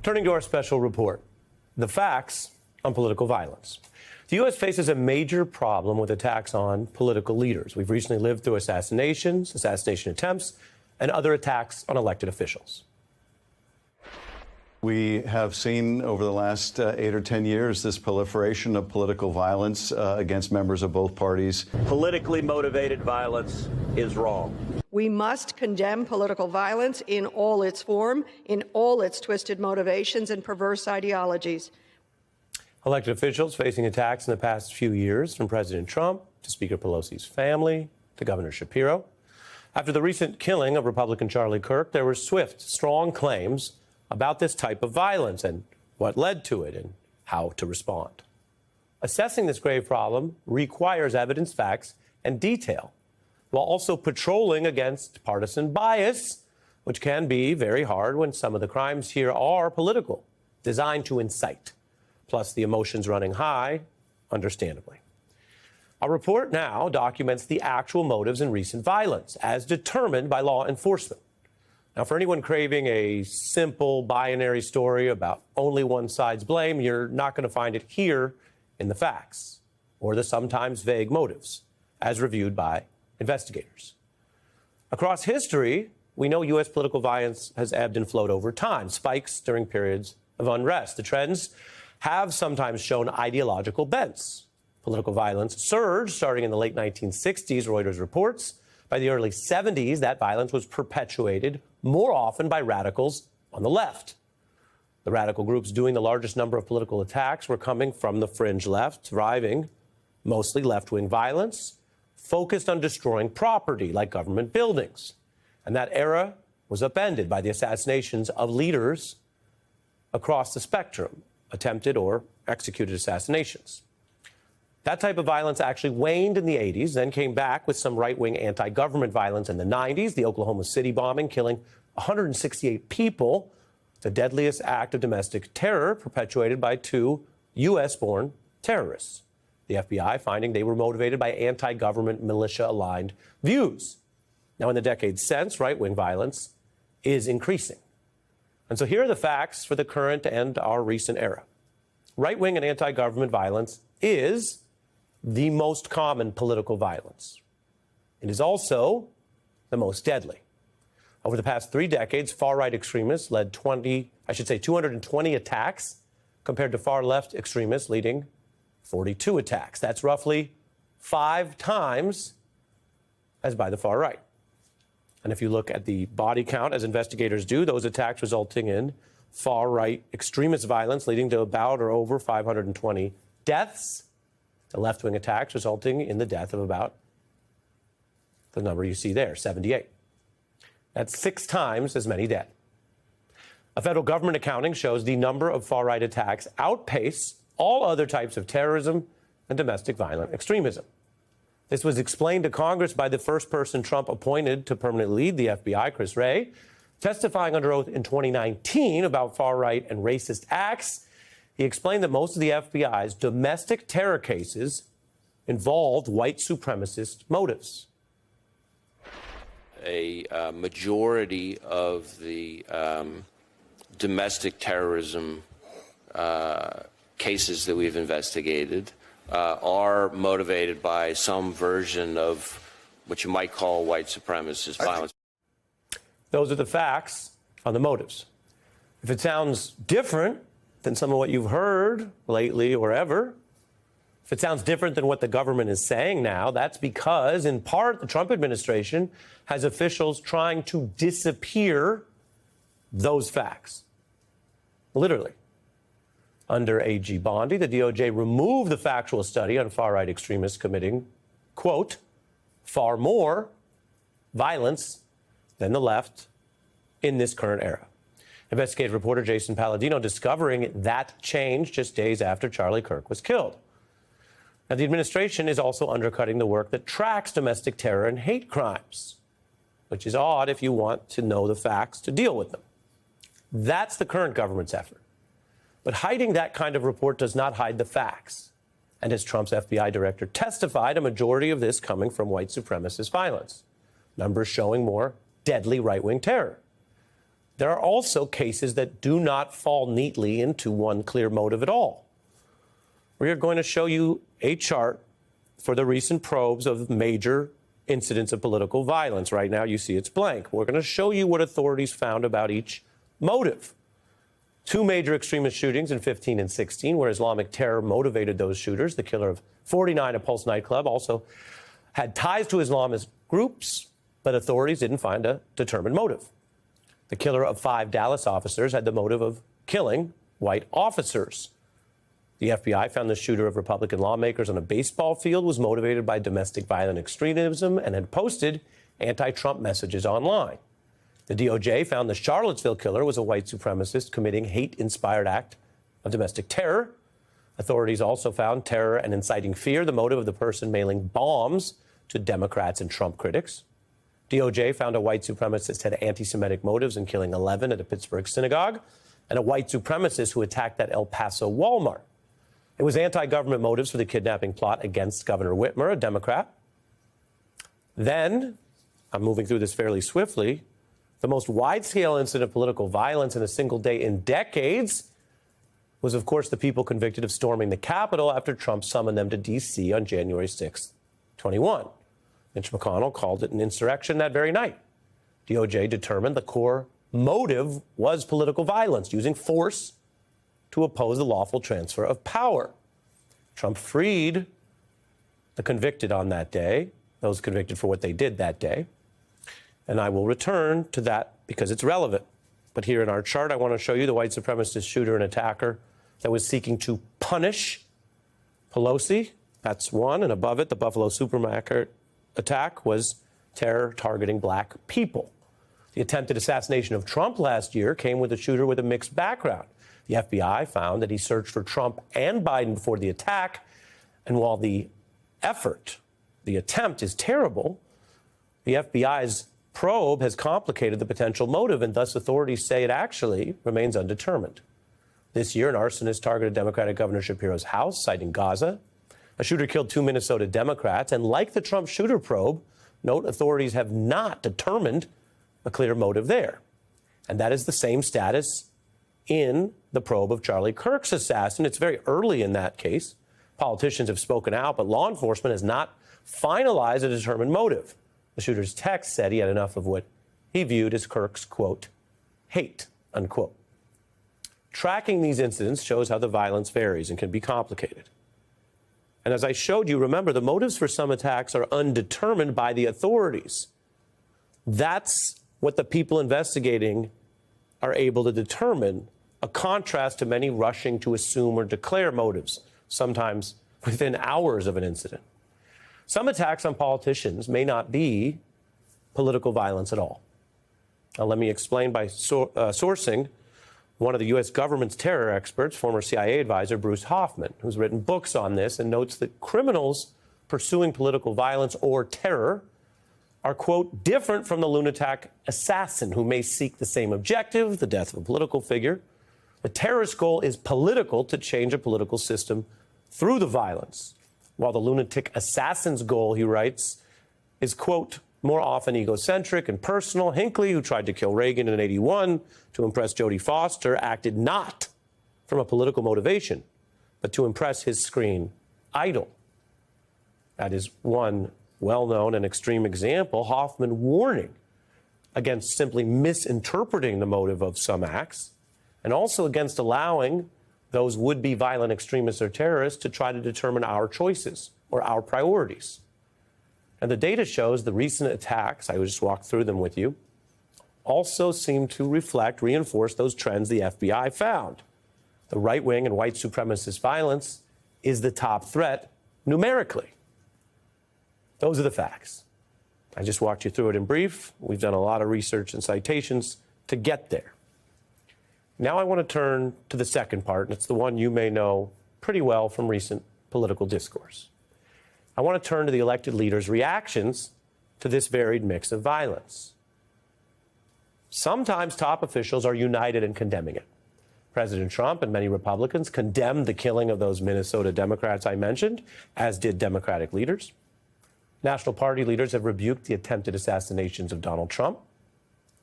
Turning to our special report, the facts on political violence. The U.S. faces a major problem with attacks on political leaders. We've recently lived through assassinations, assassination attempts, and other attacks on elected officials. We have seen over the last 8 or 10 years this proliferation of political violence against members of both parties. Politically motivated violence is wrong. We must condemn political violence in all its form, in all its twisted motivations and perverse ideologies. Elected officials facing attacks in the past few years, from President Trump to Speaker Pelosi's family to Governor Shapiro. After the recent killing of Republican Charlie Kirk, there were swift, strong claims about this type of violence and what led to it and how to respond. Assessing this grave problem requires evidence, facts, and detail, while also patrolling against partisan bias, which can be very hard when some of the crimes here are political, designed to incite, plus the emotions running high, understandably. Our report now documents the actual motives in recent violence, as determined by law enforcement. Now, for anyone craving a simple binary story about only one side's blame, you're not going to find it here in the facts or the sometimes vague motives, as reviewed by investigators. Across history, we know U.S. political violence has ebbed and flowed over time, spikes during periods of unrest. The trends have sometimes shown ideological bents. Political violence surged starting in the late 1960s, Reuters reports. By the early 70s, that violence was perpetuated more often by radicals on the left. The radical groups doing the largest number of political attacks were coming from the fringe left, driving mostly left-wing violence, focused on destroying property like government buildings. And that era was upended by the assassinations of leaders across the spectrum, attempted or executed assassinations. That type of violence actually waned in the 80s, then came back with some right-wing anti-government violence in the 90s, the Oklahoma City bombing, killing 168 people, the deadliest act of domestic terror perpetuated by two U.S.-born terrorists. The FBI finding they were motivated by anti-government militia-aligned views. Now, in the decades since, right-wing violence is increasing. And so here are the facts for the current and our recent era. Right-wing and anti-government violence is the most common political violence. It is also the most deadly. Over the past 3 decades, far-right extremists led 220 attacks, compared to far-left extremists leading 42 attacks. That's roughly 5 times as by the far right. And if you look at the body count, as investigators do, those attacks resulting in far-right extremist violence leading to about or over 520 deaths, the left-wing attacks resulting in the death of about the number you see there, 78. That's 6 times as many dead. A federal government accounting shows the number of far-right attacks outpace all other types of terrorism and domestic violent extremism. This was explained to Congress by the first person Trump appointed to permanently lead the FBI, Chris Wray, testifying under oath in 2019 about far-right and racist acts. He explained that most of the FBI's domestic terror cases involved white supremacist motives. A majority of the domestic terrorism cases that we've investigated are motivated by some version of what you might call white supremacist violence. Those are the facts on the motives. If it sounds different than some of what you've heard lately or ever, if it sounds different than what the government is saying now, that's because, in part, the Trump administration has officials trying to disappear those facts. Literally. Under AG Bondi, the DOJ removed the factual study on far-right extremists committing, quote, far more violence than the left in this current era. Investigative reporter Jason Palladino discovering that change just days after Charlie Kirk was killed. Now, the administration is also undercutting the work that tracks domestic terror and hate crimes, which is odd if you want to know the facts to deal with them. That's the current government's effort. But hiding that kind of report does not hide the facts. And as Trump's FBI director testified, a majority of this coming from white supremacist violence. Numbers showing more deadly right-wing terror. there are also cases that do not fall neatly into one clear motive at all. We are going to show you a chart for the recent probes of major incidents of political violence. Right now, you see it's blank. We're going to show you what authorities found about each motive. Two major extremist shootings in 15 and 16, where Islamic terror motivated those shooters. The killer of 49 at Pulse nightclub also had ties to Islamist groups, but authorities didn't find a determined motive. The killer of 5 Dallas officers had the motive of killing white officers. The FBI found the shooter of Republican lawmakers on a baseball field was motivated by domestic violent extremism and had posted anti-Trump messages online. The DOJ found the Charlottesville killer was a white supremacist committing hate-inspired act of domestic terror. Authorities also found terror and inciting fear, the motive of the person mailing bombs to Democrats and Trump critics. DOJ found a white supremacist had anti-Semitic motives in killing 11 at a Pittsburgh synagogue, and a white supremacist who attacked that El Paso Walmart. It was anti-government motives for the kidnapping plot against Governor Whitmer, a Democrat. Then, I'm moving through this fairly swiftly, the most wide-scale incident of political violence in a single day in decades was, of course, the people convicted of storming the Capitol after Trump summoned them to D.C. on January 6, 21. Mitch McConnell called it an insurrection that very night. DOJ determined the core motive was political violence, using force to oppose the lawful transfer of power. Trump freed the convicted on that day, those convicted for what they did that day. And I will return to that because it's relevant. But here in our chart, I want to show you the white supremacist shooter and attacker that was seeking to punish Pelosi. That's one. And above it, the Buffalo supermarket attack was terror targeting black people. The attempted assassination of Trump last year came with a shooter with a mixed background. The FBI found that he searched for Trump and Biden before the attack. And while the attempt is terrible, the FBI's probe has complicated the potential motive, and thus authorities say it actually remains undetermined. This year, an arsonist targeted Democratic Governor Shapiro's house, citing Gaza. A shooter killed 2 Minnesota Democrats, and like the Trump shooter probe, note authorities have not determined a clear motive there. And that is the same status in the probe of Charlie Kirk's assassin. It's very early in that case. Politicians have spoken out, but law enforcement has not finalized a determined motive. The shooter's text said he had enough of what he viewed as Kirk's, quote, hate, unquote. Tracking these incidents shows how the violence varies and can be complicated. And as I showed you, remember, the motives for some attacks are undetermined by the authorities. That's what the people investigating are able to determine, a contrast to many rushing to assume or declare motives, sometimes within hours of an incident. Some attacks on politicians may not be political violence at all. Now, let me explain by sourcing one of the U.S. government's terror experts, former CIA advisor Bruce Hoffman, who's written books on this and notes that criminals pursuing political violence or terror are, quote, different from the lunatic assassin who may seek the same objective, the death of a political figure. The terrorist goal is political, to change a political system through the violence, while the lunatic assassin's goal, he writes, is, quote, more often egocentric and personal. Hinckley, who tried to kill Reagan in '81 to impress Jodie Foster, acted not from a political motivation, but to impress his screen idol. That is one well-known and extreme example, Hoffman warning against simply misinterpreting the motive of some acts, and also against allowing those would-be violent extremists or terrorists to try to determine our choices or our priorities. And the data shows the recent attacks, I just walked through them with you, also seem to reinforce those trends the FBI found. The right-wing and white supremacist violence is the top threat numerically. Those are the facts. I just walked you through it in brief. We've done a lot of research and citations to get there. Now I want to turn to the second part, and it's the one you may know pretty well from recent political discourse. I want to turn to the elected leaders' reactions to this varied mix of violence. Sometimes top officials are united in condemning it. President Trump and many Republicans condemned the killing of those Minnesota Democrats I mentioned, as did Democratic leaders. National Party leaders have rebuked the attempted assassinations of Donald Trump.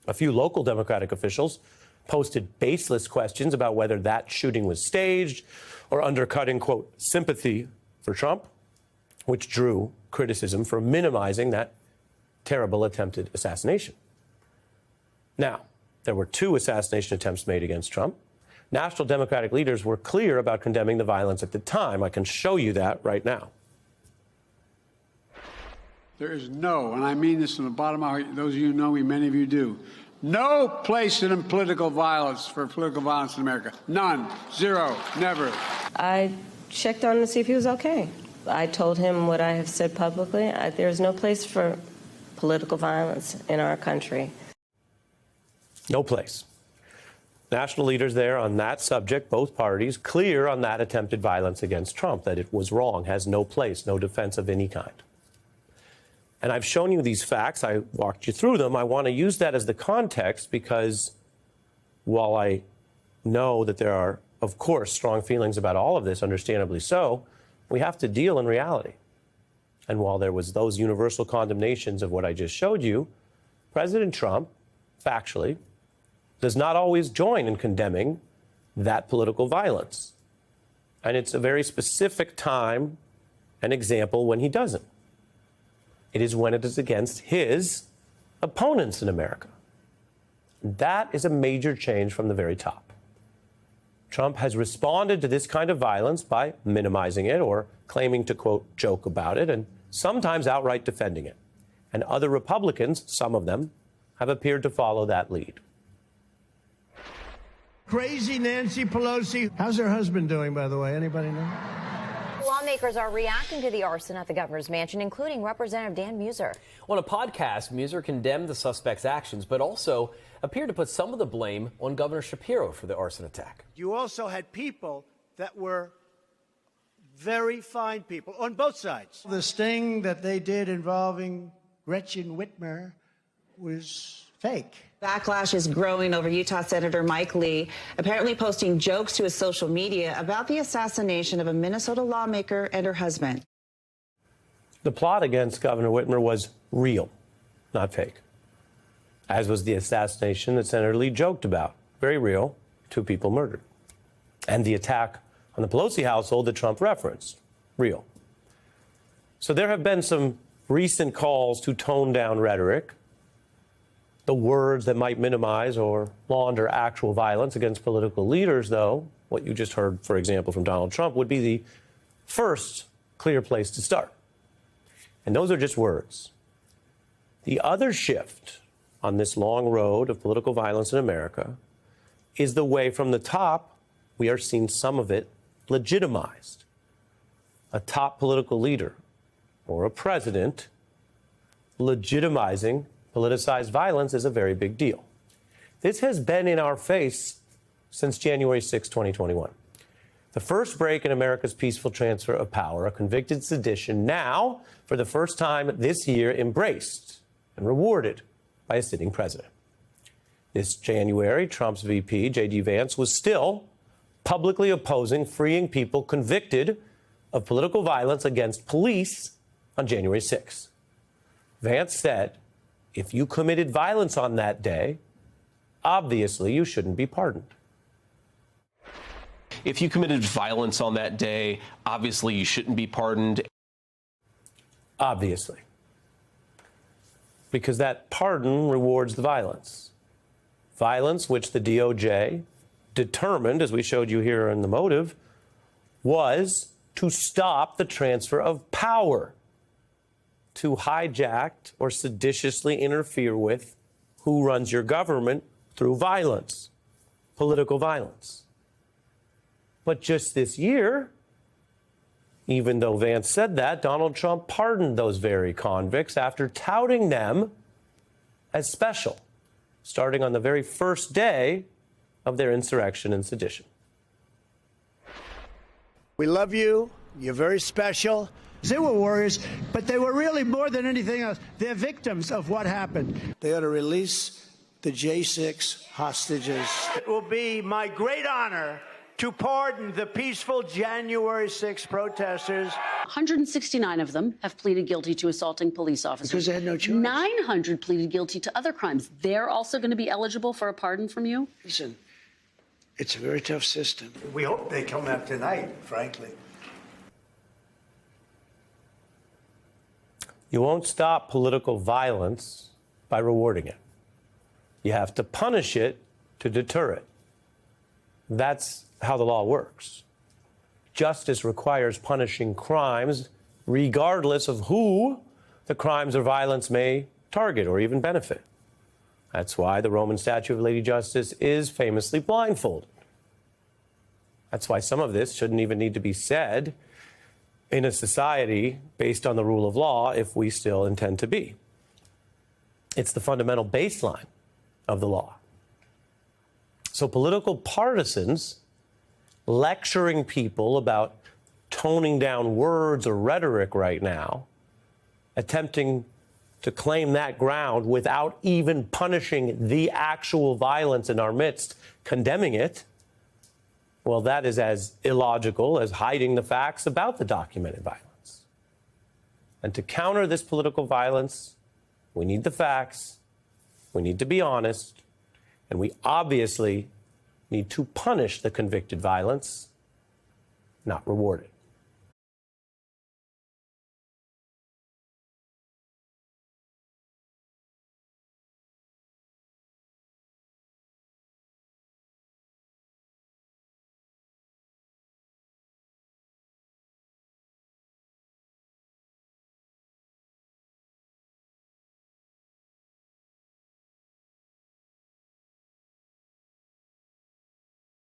A few local Democratic officials posted baseless questions about whether that shooting was staged or undercutting, quote, sympathy for Trump, which drew criticism for minimizing that terrible attempted assassination. Now, there were 2 assassination attempts made against Trump. National Democratic leaders were clear about condemning the violence at the time. I can show you that right now. There is no, and I mean this from the bottom of my heart, those of you who know me, many of you do, no place in political violence for political violence in America. None. Zero. Never. I checked on him to see if he was okay. I told him what I have said publicly. There's no place for political violence in our country. No place. National leaders there on that subject, both parties, clear on that attempted violence against Trump, that it was wrong, has no place, no defense of any kind. And I've shown you these facts. I walked you through them. I want to use that as the context because while I know that there are, of course, strong feelings about all of this, understandably so, we have to deal in reality. And while there was those universal condemnations of what I just showed you, President Trump, factually, does not always join in condemning that political violence. And it's a very specific time and example when he doesn't. It is when it is against his opponents in America. That is a major change from the very top. Trump has responded to this kind of violence by minimizing it or claiming to, quote, joke about it, and sometimes outright defending it. And other Republicans, some of them, have appeared to follow that lead. Crazy Nancy Pelosi. How's her husband doing, by the way? Anybody know? Lawmakers are reacting to the arson at the governor's mansion, including Representative Dan Mueser. On a podcast, Mueser condemned the suspect's actions, but also appeared to put some of the blame on Governor Shapiro for the arson attack. You also had people that were very fine people on both sides. The sting that they did involving Gretchen Whitmer was fake. Backlash is growing over Utah Senator Mike Lee apparently posting jokes to his social media about the assassination of a Minnesota lawmaker and her husband. The plot against Governor Whitmer was real, not fake, as was the assassination that Senator Lee joked about. Very real, 2 people murdered. And the attack on the Pelosi household that Trump referenced, real. So there have been some recent calls to tone down rhetoric, the words that might minimize or launder actual violence against political leaders, though, what you just heard, for example, from Donald Trump, would be the first clear place to start. And those are just words. The other shift on this long road of political violence in America is the way from the top we are seeing some of it legitimized. A top political leader or a president legitimizing politicized violence is a very big deal. This has been in our face since January 6, 2021. The first break in America's peaceful transfer of power, a convicted sedition, now, for the first time this year, embraced and rewarded by a sitting president. This January, Trump's VP, J.D. Vance, was still publicly opposing freeing people convicted of political violence against police on January 6. Vance said, if you committed violence on that day, obviously you shouldn't be pardoned. If you committed violence on that day, obviously you shouldn't be pardoned. Obviously. Because that pardon rewards the violence. Violence which the DOJ determined, as we showed you here in the motive, was to stop the transfer of power, to hijack or seditiously interfere with who runs your government through violence, political violence. But just this year, even though Vance said that, Donald Trump pardoned those very convicts after touting them as special, starting on the very first day of their insurrection and sedition. We love you. You're very special. They were warriors, but they were really more than anything else. They're victims of what happened. They ought to release the J6 hostages. It will be my great honor to pardon the peaceful January 6th protesters. 169 of them have pleaded guilty to assaulting police officers. Because they had no choice. 900 pleaded guilty to other crimes. They're also going to be eligible for a pardon from you? Listen, it's a very tough system. We hope they come out tonight, frankly. You won't stop political violence by rewarding it. You have to punish it to deter it. That's how the law works. Justice requires punishing crimes regardless of who the crimes or violence may target or even benefit. That's why the Roman statue of Lady Justice is famously blindfolded. That's why some of this shouldn't even need to be said in a society based on the rule of law if we still intend to be. It's the fundamental baseline of the law. So political partisans lecturing people about toning down words or rhetoric right now, attempting to claim that ground without even punishing the actual violence in our midst, condemning it, well, that is as illogical as hiding the facts about the documented violence. And to counter this political violence, we need the facts, we need to be honest, and we obviously need to punish the convicted violence, not reward it.